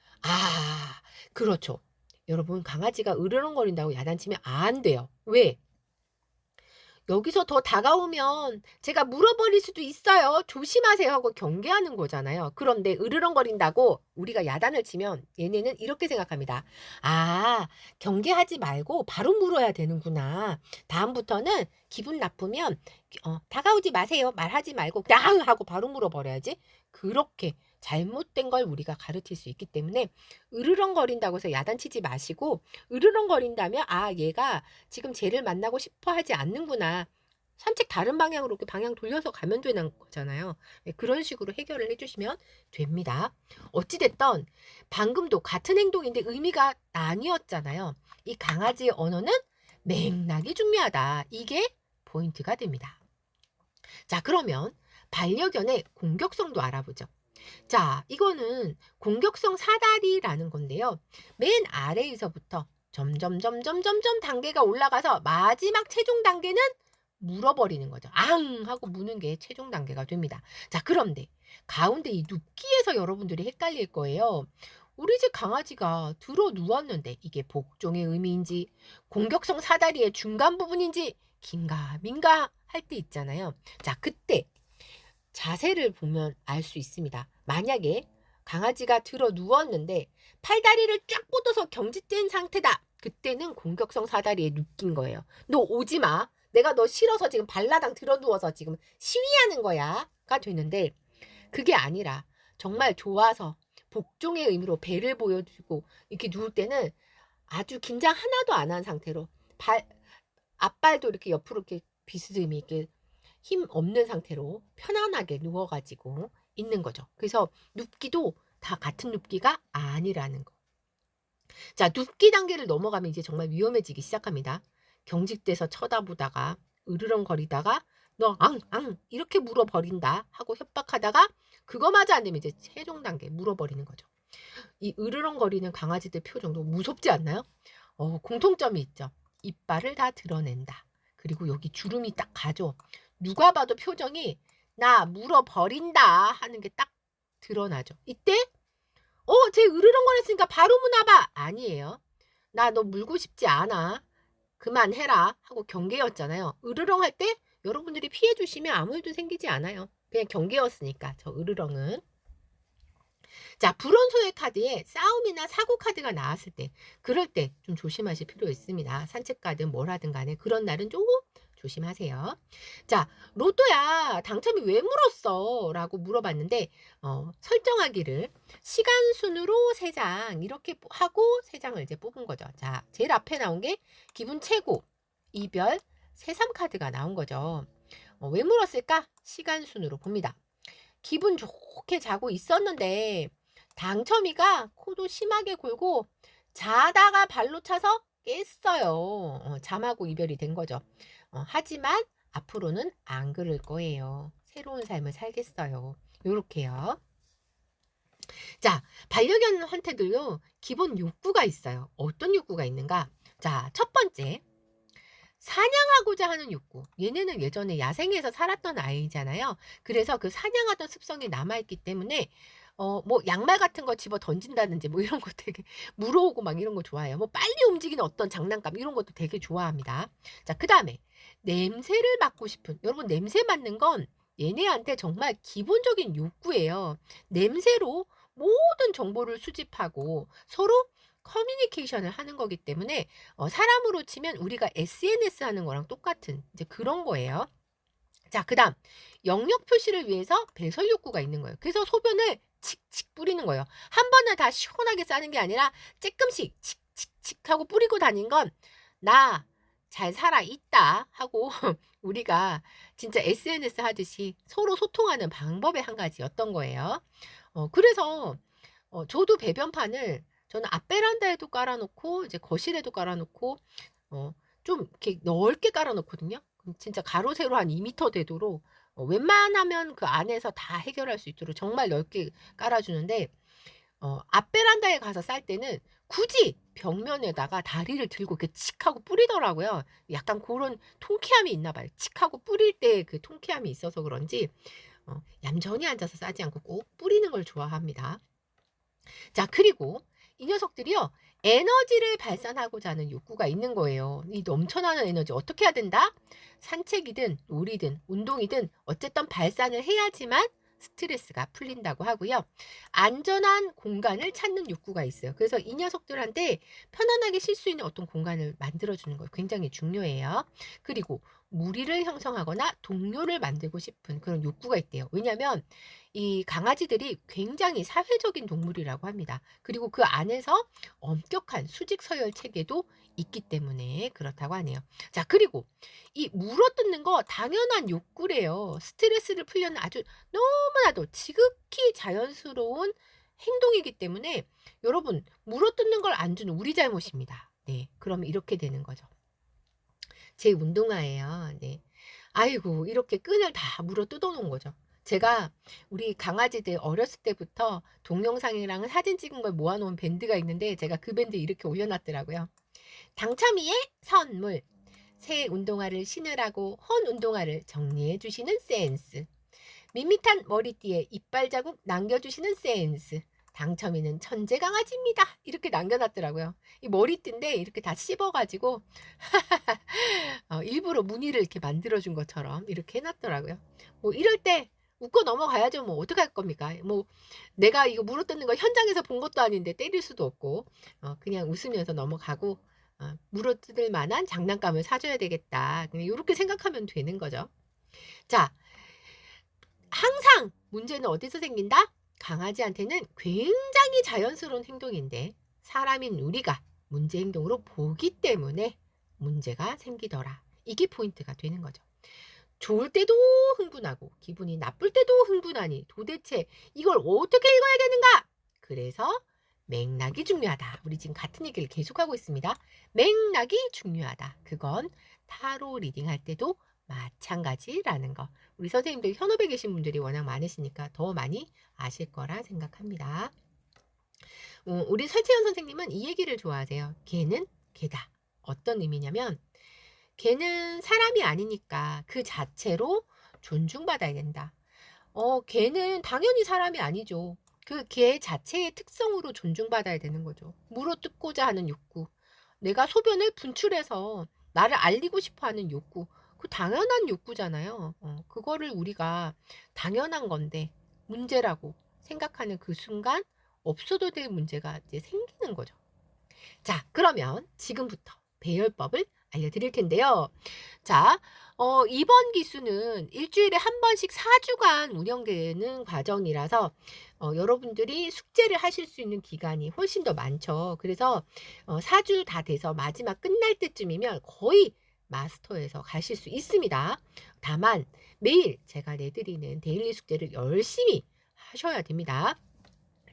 그렇죠. 여러분, 강아지가 으르렁거린다고 야단치면 안 돼요. 왜? 여기서 더 다가오면 제가 물어버릴 수도 있어요. 조심하세요 하고 경계하는 거잖아요. 그런데 으르렁거린다고 우리가 야단을 치면 얘네는 이렇게 생각합니다. 경계하지 말고 바로 물어야 되는구나. 다음부터는 기분 나쁘면 다가오지 마세요. 말하지 말고 그냥 하고 바로 물어버려야지. 그렇게 잘못된 걸 우리가 가르칠 수 있기 때문에 으르렁거린다고 해서 야단치지 마시고 으르렁거린다면 얘가 지금 쟤를 만나고 싶어 하지 않는구나. 산책 다른 방향으로 이렇게 방향 돌려서 가면 되는 거잖아요. 그런 식으로 해결을 해주시면 됩니다. 어찌됐던 방금도 같은 행동인데 의미가 나뉘었잖아요. 이 강아지의 언어는 맥락이 중요하다. 이게 포인트가 됩니다. 자, 그러면 반려견의 공격성도 알아보죠. 자, 이거는 공격성 사다리라는 건데요. 맨 아래에서부터 점점 단계가 올라가서 마지막 최종 단계는 물어버리는 거죠. 앙 하고 무는 게 최종 단계가 됩니다. 자, 그런데 가운데 이 눕기에서 여러분들이 헷갈릴 거예요. 우리 집 강아지가 들어 누웠는데 이게 복종의 의미인지 공격성 사다리의 중간 부분인지 긴가민가 할 때 있잖아요. 자, 그때 자세를 보면 알 수 있습니다. 만약에 강아지가 들어 누웠는데 팔다리를 쫙 뻗어서 경직된 상태다. 그때는 공격성 사다리에 눕긴 거예요. 너 오지 마. 내가 너 싫어서 지금 발라당 들어 누워서 지금 시위하는 거야.가 되는데 그게 아니라 정말 좋아서 복종의 의미로 배를 보여주고 이렇게 누울 때는 아주 긴장 하나도 안 한 상태로 앞발도 이렇게 옆으로 이렇게 비스듬히 이렇게 힘 없는 상태로 편안하게 누워가지고 있는 거죠. 그래서 눕기도 다 같은 눕기가 아니라는 거. 자, 눕기 단계를 넘어가면 이제 정말 위험해지기 시작합니다. 경직돼서 쳐다보다가 으르렁거리다가 너 앙 이렇게 물어버린다 하고 협박하다가 그거마저 안 되면 이제 최종 단계 물어버리는 거죠. 이 으르렁거리는 강아지들 표정도 무섭지 않나요? 공통점이 있죠. 이빨을 다 드러낸다. 그리고 여기 주름이 딱 가죠. 누가 봐도 표정이 나 물어버린다 하는 게 딱 드러나죠. 이때 쟤 으르렁거렸으니까 바로 무나봐. 아니에요. 나 너 물고 싶지 않아. 그만해라 하고 경계였잖아요. 으르렁 할 때 여러분들이 피해 주시면 아무 일도 생기지 않아요. 그냥 경계였으니까 저 으르렁은. 자, 불온소의 카드에 싸움이나 사고 카드가 나왔을 때 그럴 때 좀 조심하실 필요 있습니다. 산책 가든 뭘 하든 간에 그런 날은 조금 조심하세요. 자, 로또야 당첨이 왜 물었어? 라고 물어봤는데 설정하기를 시간 순으로 3장 이렇게 하고 3장을 이제 뽑은 거죠. 자, 제일 앞에 나온 게 기분 최고, 이별, 새삼 카드가 나온 거죠. 왜 물었을까? 시간 순으로 봅니다. 기분 좋게 자고 있었는데 당첨이가 코도 심하게 골고 자다가 발로 차서 깼어요. 잠하고 이별이 된 거죠. 하지만 앞으로는 안 그럴 거예요. 새로운 삶을 살겠어요. 요렇게요. 자, 반려견한테도요 기본 욕구가 있어요. 어떤 욕구가 있는가? 자, 첫 번째, 사냥하고자 하는 욕구. 얘네는 예전에 야생에서 살았던 아이잖아요. 그래서 그 사냥하던 습성이 남아있기 때문에 뭐 양말 같은 거 집어 던진다든지 뭐 이런 거 되게 물어오고 막 이런 거 좋아해요. 뭐 빨리 움직이는 어떤 장난감 이런 것도 되게 좋아합니다. 자, 그다음에 냄새를 맡고 싶은, 여러분 냄새 맡는 건 얘네한테 정말 기본적인 욕구예요. 냄새로 모든 정보를 수집하고 서로 커뮤니케이션을 하는 거기 때문에 사람으로 치면 우리가 SNS 하는 거랑 똑같은 이제 그런 거예요. 자, 그다음 영역 표시를 위해서 배설 욕구가 있는 거예요. 그래서 소변을 칙칙 뿌리는 거예요. 한 번에 다 시원하게 싸는 게 아니라 조금씩 칙칙칙 하고 뿌리고 다닌 건 나 잘 살아 있다 하고 우리가 진짜 SNS 하듯이 서로 소통하는 방법의 한 가지였던 거예요. 그래서 저도 배변판을 저는 앞베란다에도 깔아놓고 이제 거실에도 깔아놓고 좀 이렇게 넓게 깔아놓거든요. 진짜 가로 세로 한 2m 되도록 웬만하면 그 안에서 다 해결할 수 있도록 정말 넓게 깔아주는데 앞베란다에 가서 쌀 때는 굳이 벽면에다가 다리를 들고 이렇게 칙 하고 뿌리더라고요. 약간 그런 통쾌함이 있나 봐요. 칙 하고 뿌릴 때 그 통쾌함이 있어서 그런지 얌전히 앉아서 싸지 않고 꼭 뿌리는 걸 좋아합니다. 자, 그리고 이 녀석들이요, 에너지를 발산하고자 하는 욕구가 있는 거예요. 이 넘쳐나는 에너지 어떻게 해야 된다? 산책이든 놀이든 운동이든 어쨌든 발산을 해야지만 스트레스가 풀린다고 하고요. 안전한 공간을 찾는 욕구가 있어요. 그래서 이 녀석들한테 편안하게 쉴 수 있는 어떤 공간을 만들어주는 거 굉장히 중요해요. 그리고 무리를 형성하거나 동료를 만들고 싶은 그런 욕구가 있대요. 왜냐하면 이 강아지들이 굉장히 사회적인 동물이라고 합니다. 그리고 그 안에서 엄격한 수직 서열 체계도 있기 때문에 그렇다고 하네요. 자, 그리고 이 물어뜯는 거 당연한 욕구래요. 스트레스를 풀려는 아주 너무나도 지극히 자연스러운 행동이기 때문에 여러분 물어뜯는 걸 안 주는 우리 잘못입니다. 네, 그럼 이렇게 되는 거죠. 제 운동화예요. 네. 아이고 이렇게 끈을 다 물어 뜯어 놓은 거죠. 제가 우리 강아지들 어렸을 때부터 동영상이랑 사진 찍은 걸 모아놓은 밴드가 있는데 제가 그 밴드 이렇게 올려놨더라고요. 당첨이의 선물. 새 운동화를 신으라고 헌 운동화를 정리해 주시는 센스. 밋밋한 머리띠에 이빨 자국 남겨주시는 센스. 당첨이는 천재 강아지입니다. 이렇게 남겨놨더라고요. 이 머리띠인데 이렇게 다 씹어가지고 일부러 무늬를 이렇게 만들어준 것처럼 이렇게 해놨더라고요. 뭐 이럴 때 웃고 넘어가야죠. 뭐 어떡할 겁니까? 뭐 내가 이거 물어뜯는 거 현장에서 본 것도 아닌데 때릴 수도 없고 그냥 웃으면서 넘어가고 '물어뜯을 만한 장난감을 사 줘야 되겠다.' 그냥 요렇게 생각하면 되는 거죠. 자, 항상 문제는 어디서 생긴다? 강아지한테는 굉장히 자연스러운 행동인데 사람인 우리가 문제 행동으로 보기 때문에 문제가 생기더라. 이게 포인트가 되는 거죠. 좋을 때도 흥분하고 기분이 나쁠 때도 흥분하니 도대체 이걸 어떻게 읽어야 되는가? 그래서 맥락이 중요하다. 우리 지금 같은 얘기를 계속하고 있습니다. 맥락이 중요하다. 그건 타로 리딩 할 때도 마찬가지라는 거. 우리 선생님들 현업에 계신 분들이 워낙 많으시니까 더 많이 아실 거라 생각합니다. 우리 설채연 선생님은 이 얘기를 좋아하세요. 걔는 걔다. 어떤 의미냐면 걔는 사람이 아니니까 그 자체로 존중받아야 된다. 걔는 당연히 사람이 아니죠. 그 걔 자체의 특성으로 존중받아야 되는 거죠. 물어뜯고자 하는 욕구. 내가 소변을 분출해서 나를 알리고 싶어 하는 욕구. 그 당연한 욕구잖아요. 그거를 우리가 당연한 건데 문제라고 생각하는 그 순간 없어도 될 문제가 이제 생기는 거죠. 자, 그러면 지금부터 배열법을 알려드릴 텐데요. 자, 이번 기수는 일주일에 한 번씩 4주간 운영되는 과정이라서 여러분들이 숙제를 하실 수 있는 기간이 훨씬 더 많죠. 그래서 4주 다 돼서 마지막 끝날 때쯤이면 거의 마스터해서 가실 수 있습니다. 다만 매일 제가 내드리는 데일리 숙제를 열심히 하셔야 됩니다.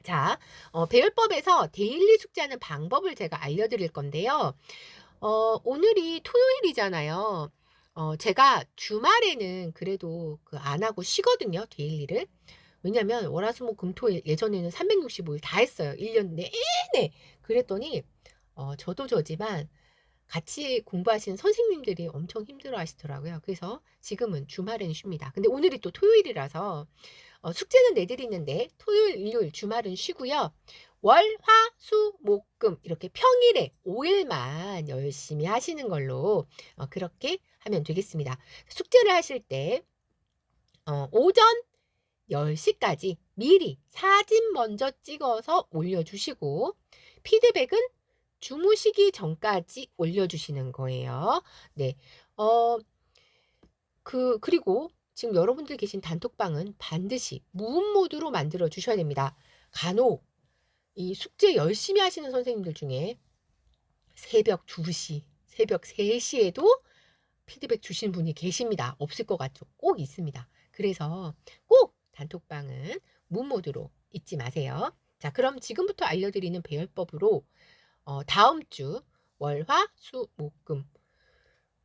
자, 배열법에서 데일리 숙제하는 방법을 제가 알려드릴 건데요. 오늘이 토요일이잖아요. 제가 주말에는 그래도 안 하고 쉬거든요, 데일리를. 왜냐면 월화수목금토일 예전에는 365일 다 했어요. 1년 내내. 그랬더니 저도 저지만 같이 공부하시는 선생님들이 엄청 힘들어 하시더라고요. 그래서 지금은 주말에는 쉽니다. 근데 오늘이 또 토요일이라서 숙제는 내드리는데 토요일, 일요일, 주말은 쉬고요. 월, 화, 수, 목, 금 이렇게 평일에 5일만 열심히 하시는 걸로 그렇게 하면 되겠습니다. 숙제를 하실 때 오전 10시까지 미리 사진 먼저 찍어서 올려주시고 피드백은 주무시기 전까지 올려주시는 거예요. 네. 그리고 지금 여러분들 계신 단톡방은 반드시 무음 모드로 만들어 주셔야 됩니다. 간혹 이 숙제 열심히 하시는 선생님들 중에 새벽 2시, 새벽 3시에도 피드백 주신 분이 계십니다. 없을 것 같죠? 꼭 있습니다. 그래서 꼭 단톡방은 무음 모드로 잊지 마세요. 자, 그럼 지금부터 알려드리는 배열법으로 다음 주 월, 화, 수, 목, 금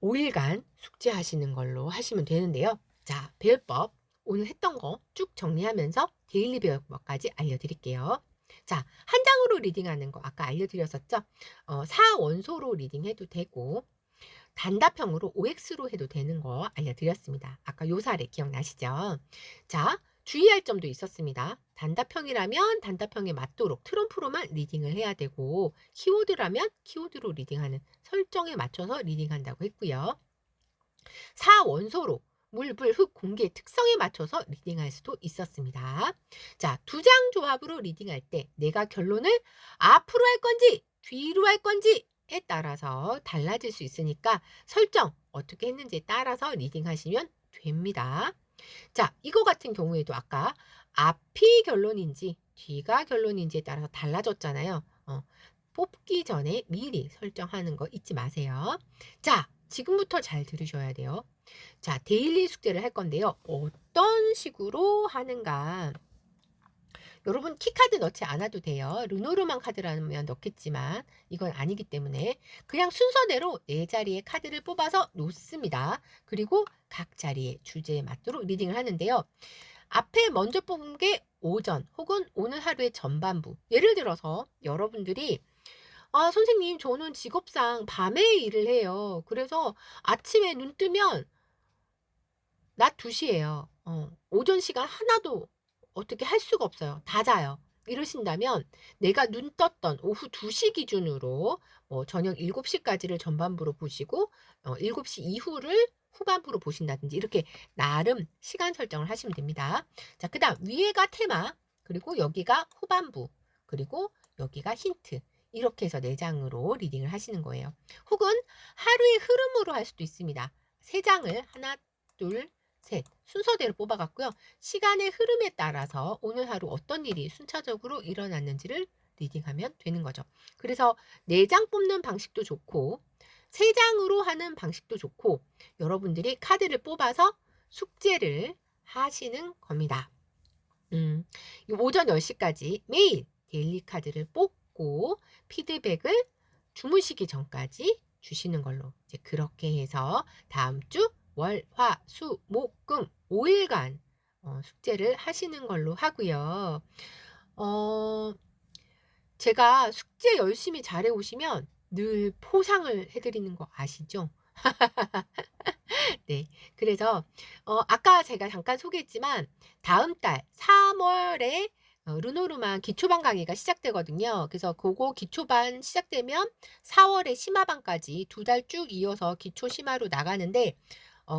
5일간 숙제하시는 걸로 하시면 되는데요. 자, 배열법 오늘 했던 거 쭉 정리하면서 데일리 배열법까지 알려드릴게요. 자, 한 장으로 리딩하는 거 아까 알려드렸었죠? 사원소로 리딩해도 되고 단답형으로 OX로 해도 되는 거 알려드렸습니다. 아까 요 사례 기억나시죠? 자, 주의할 점도 있었습니다. 단답형이라면 단답형에 맞도록 트럼프로만 리딩을 해야 되고 키워드라면 키워드로 리딩하는 설정에 맞춰서 리딩한다고 했고요. 사원소로 물, 불, 흙, 공기의 특성에 맞춰서 리딩할 수도 있었습니다. 자, 두 장 조합으로 리딩할 때 내가 결론을 앞으로 할 건지 뒤로 할 건지에 따라서 달라질 수 있으니까 설정 어떻게 했는지에 따라서 리딩하시면 됩니다. 자, 이거 같은 경우에도 아까 앞이 결론인지 뒤가 결론인지에 따라서 달라졌잖아요. 뽑기 전에 미리 설정하는 거 잊지 마세요. 자, 지금부터 잘 들으셔야 돼요. 자, 데일리 숙제를 할 건데요. 어떤 식으로 하는가? 여러분 키카드 넣지 않아도 돼요. 르노르만 카드라면 넣겠지만 이건 아니기 때문에 그냥 순서대로 네 자리의 카드를 뽑아서 놓습니다. 그리고 각 자리의 주제에 맞도록 리딩을 하는데요. 앞에 먼저 뽑은 게 오전 혹은 오늘 하루의 전반부. 예를 들어서 여러분들이 선생님 저는 직업상 밤에 일을 해요. 그래서 아침에 눈 뜨면 낮 2시예요. 오전 시간 하나도 어떻게 할 수가 없어요. 다 자요. 이러신다면 내가 눈 떴던 오후 2시 기준으로 저녁 7시까지를 전반부로 보시고 7시 이후를 후반부로 보신다든지 이렇게 나름 시간 설정을 하시면 됩니다. 자, 그다음 위에가 테마, 그리고 여기가 후반부, 그리고 여기가 힌트. 이렇게 해서 4장으로 리딩을 하시는 거예요. 혹은 하루의 흐름으로 할 수도 있습니다. 3장을 하나, 둘, 셋 순서대로 뽑아갔고요. 시간의 흐름에 따라서 오늘 하루 어떤 일이 순차적으로 일어났는지를 리딩하면 되는 거죠. 그래서 4장 뽑는 방식도 좋고 3장으로 하는 방식도 좋고 여러분들이 카드를 뽑아서 숙제를 하시는 겁니다. 오전 10시까지 매일 데일리 카드를 뽑고 피드백을 주무시기 전까지 주시는 걸로 이제 그렇게 해서 다음 주 월, 화, 수, 목, 금 5일간 숙제를 하시는 걸로 하고요. 제가 숙제 열심히 잘해 오시면 늘 포상을 해드리는 거 아시죠? 네. 그래서 아까 제가 잠깐 소개했지만 다음 달 3월에 르노르만 기초반 강의가 시작되거든요. 그래서 그거 기초반 시작되면 4월에 심화반까지 2달 쭉 이어서 기초 심화로 나가는데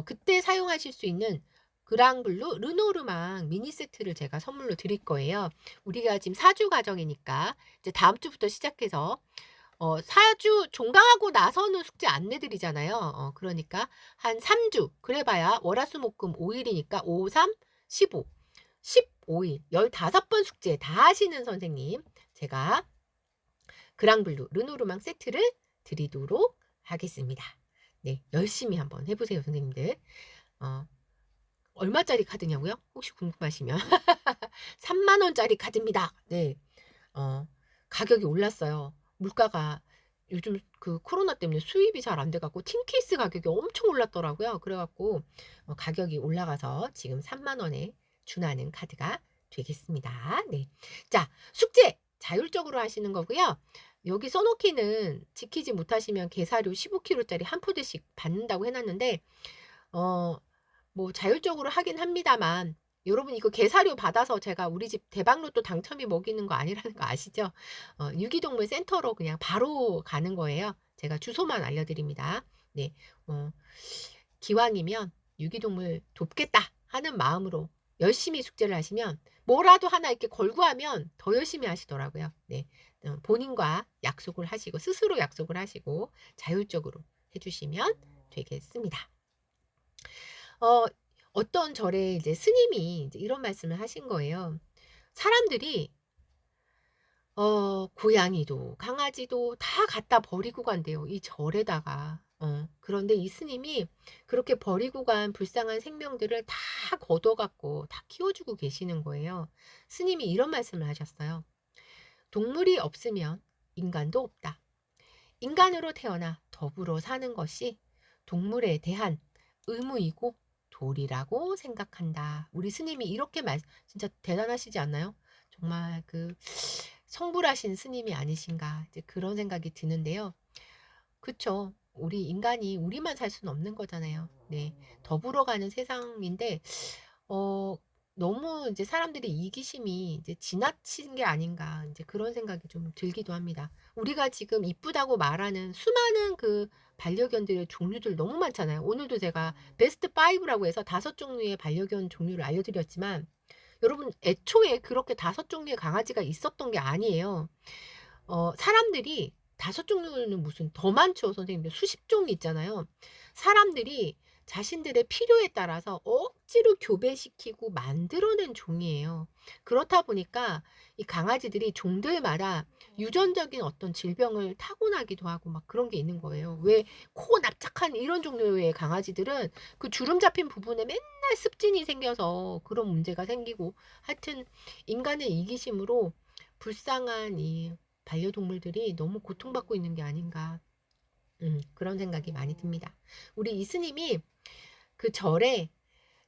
그때 사용하실 수 있는 그랑블루 르노르망 미니 세트를 제가 선물로 드릴 거예요. 우리가 지금 4주 과정이니까 이제 다음 주부터 시작해서 4주 종강하고 나서는 숙제 안 내드리잖아요. 그러니까 한 3주 그래봐야 월화수목금 5일이니까 5, 3, 15 15일 15번 숙제 다 하시는 선생님 제가 그랑블루 르노르망 세트를 드리도록 하겠습니다. 네, 열심히 한번 해보세요 선생님들. 얼마짜리 카드냐고요? 혹시 궁금하시면 3만원짜리 카드입니다. 네, 가격이 올랐어요. 물가가 요즘 그 코로나 때문에 수입이 잘 안 돼갖고 틴케이스 가격이 엄청 올랐더라고요. 그래갖고 가격이 올라가서 지금 3만원에 준하는 카드가 되겠습니다. 네, 자 숙제 자율적으로 하시는 거고요. 여기 써놓기는 지키지 못하시면 개사료 15kg짜리 한 포대씩 받는다고 해놨는데 뭐 자율적으로 하긴 합니다만 여러분 이거 개사료 받아서 제가 우리 집 대박로또 당첨이 먹이는 거 아니라는 거 아시죠? 유기동물 센터로 그냥 바로 가는 거예요. 제가 주소만 알려드립니다. 네, 기왕이면 유기동물 돕겠다 하는 마음으로 열심히 숙제를 하시면 뭐라도 하나 이렇게 걸고 하면 더 열심히 하시더라고요. 네, 본인과 약속을 하시고 스스로 약속을 하시고 자율적으로 해주시면 되겠습니다. 어떤 절에 이제 스님이 이제 이런 말씀을 하신 거예요. 사람들이 고양이도 강아지도 다 갖다 버리고 간대요. 이 절에다가. 그런데 이 스님이 그렇게 버리고 간 불쌍한 생명들을 다 걷어갖고 다 키워주고 계시는 거예요. 스님이 이런 말씀을 하셨어요. 동물이 없으면 인간도 없다. 인간으로 태어나 더불어 사는 것이 동물에 대한 의무이고 도리라고 생각한다. 우리 스님이 이렇게 진짜 대단하시지 않나요? 정말 그 성불하신 스님이 아니신가 이제 그런 생각이 드는데요. 그쵸? 우리 인간이 우리만 살 수는 없는 거잖아요. 네, 더불어가는 세상인데 너무 이제 사람들의 이기심이 이제 지나친 게 아닌가 이제 그런 생각이 좀 들기도 합니다. 우리가 지금 이쁘다고 말하는 수많은 그 반려견들의 종류들 너무 많잖아요. 오늘도 제가 베스트 5라고 해서 5종류의 반려견 종류를 알려드렸지만 여러분 애초에 그렇게 5종류의 강아지가 있었던 게 아니에요. 사람들이 5종류는 무슨 더 많죠 선생님들 수십 종이 있잖아요. 사람들이 자신들의 필요에 따라서 억지로 교배시키고 만들어낸 종이에요. 그렇다 보니까 이 강아지들이 종들마다 유전적인 어떤 질병을 타고나기도 하고 막 그런 게 있는 거예요. 왜 코 납작한 이런 종류의 강아지들은 그 주름 잡힌 부분에 맨날 습진이 생겨서 그런 문제가 생기고 하여튼 인간의 이기심으로 불쌍한 이 반려동물들이 너무 고통받고 있는 게 아닌가 그런 생각이 많이 듭니다. 우리 이스님이 그 절에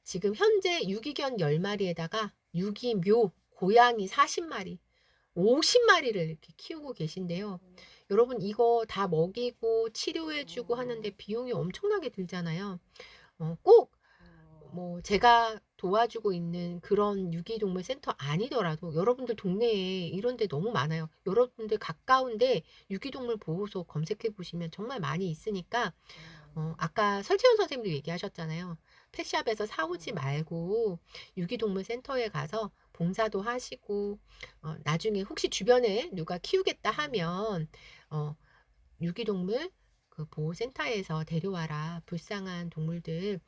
지금 현재 유기견 10마리에다가 유기묘 고양이 40마리 50마리를 이렇게 키우고 계신데요. 여러분 이거 다 먹이고 치료해주고 하는데 비용이 엄청나게 들잖아요. 꼭 뭐 제가 도와주고 있는 그런 유기동물 센터 아니더라도 여러분들 동네에 이런 데 너무 많아요. 여러분들 가까운데 유기동물 보호소 검색해 보시면 정말 많이 있으니까 아까 설채연 선생님도 얘기하셨잖아요. 펫샵에서 사오지 말고 유기동물 센터에 가서 봉사도 하시고 나중에 혹시 주변에 누가 키우겠다 하면 어 유기동물 그 보호센터에서 데려와라. 불쌍한 동물들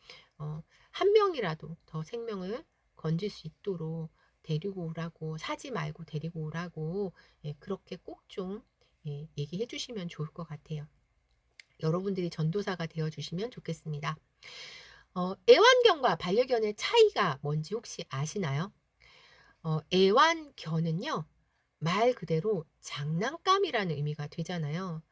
한 명이라도 더 생명을 건질 수 있도록 데리고 오라고 사지 말고 데리고 오라고 예, 그렇게 꼭 좀 예, 얘기해 주시면 좋을 것 같아요. 여러분들이 전도사가 되어 주시면 좋겠습니다. 애완견과 반려견의 차이가 뭔지 혹시 아시나요? 애완견은요, 말 그대로 장난감이라는 의미가 되잖아요.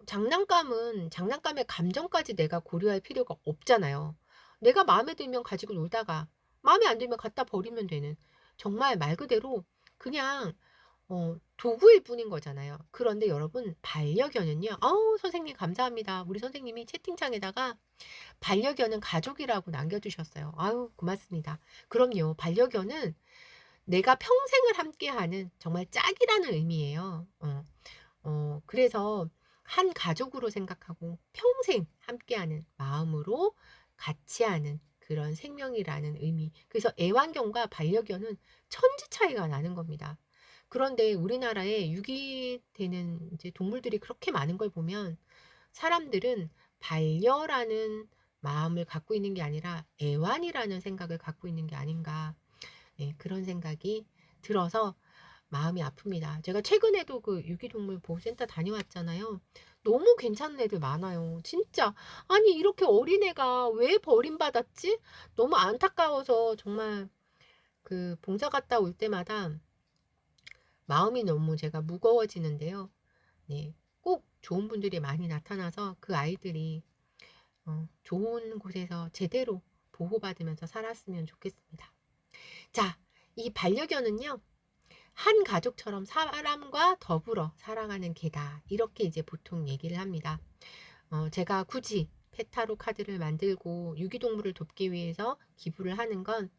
장난감은 장난감의 감정까지 내가 고려할 필요가 없잖아요. 내가 마음에 들면 가지고 놀다가 마음에 안 들면 갖다 버리면 되는 정말 말 그대로 그냥 도구일 뿐인 거잖아요. 그런데 여러분 반려견은요. 어우 선생님 감사합니다. 우리 선생님이 채팅창에다가 반려견은 가족이라고 남겨주셨어요. 아유 고맙습니다. 그럼요. 반려견은 내가 평생을 함께하는 정말 짝이라는 의미예요. 그래서 한 가족으로 생각하고 평생 함께하는 마음으로 같이 하는 그런 생명이라는 의미. 그래서 애완견과 반려견은 천지 차이가 나는 겁니다. 그런데 우리나라에 유기되는 이제 동물들이 그렇게 많은 걸 보면 사람들은 반려라는 마음을 갖고 있는 게 아니라 애완이라는 생각을 갖고 있는 게 아닌가. 예, 그런 생각이 들어서 마음이 아픕니다. 제가 최근에도 그 유기동물 보호센터 다녀왔잖아요. 너무 괜찮은 애들 많아요. 진짜. 아니, 이렇게 어린애가 왜 버림받았지? 너무 안타까워서 정말 그 봉사 갔다 올 때마다 마음이 너무 제가 무거워지는데요. 네. 꼭 좋은 분들이 많이 나타나서 그 아이들이 좋은 곳에서 제대로 보호받으면서 살았으면 좋겠습니다. 자, 이 반려견은요. 한 가족처럼 사람과 더불어 살아가는 개다. 이렇게 이제 보통 얘기를 합니다. 제가 굳이 페타로 카드를 만들고 유기동물을 돕기 위해서 기부를 하는 건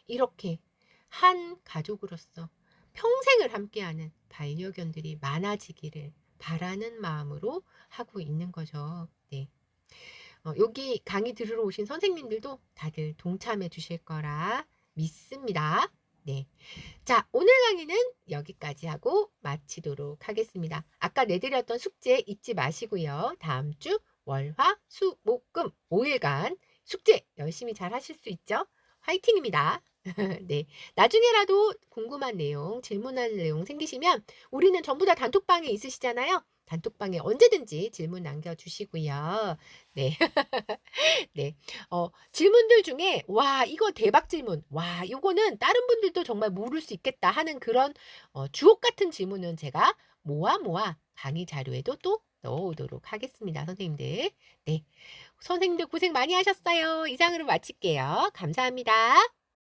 이렇게 한 가족으로서 평생을 함께하는 반려견들이 많아지기를 바라는 마음으로 하고 있는 거죠. 네. 여기 강의 들으러 오신 선생님들도 다들 동참해 주실 거라 믿습니다. 네. 자, 오늘 강의는 여기까지 하고 마치도록 하겠습니다. 아까 내드렸던 숙제 잊지 마시고요. 다음 주 월, 화, 수, 목, 금 5일간 숙제 열심히 잘 하실 수 있죠? 화이팅입니다. 네. 나중에라도 궁금한 내용, 질문할 내용 생기시면 우리는 전부 다 단톡방에 있으시잖아요. 단톡방에 언제든지 질문 남겨주시고요. 네. 네. 질문들 중에 와 이거 대박 질문. 와 이거는 다른 분들도 정말 모를 수 있겠다 하는 그런 주옥 같은 질문은 제가 모아 강의 자료에도 또 넣어오도록 하겠습니다. 선생님들. 네. 선생님들 고생 많이 하셨어요. 이상으로 마칠게요. 감사합니다.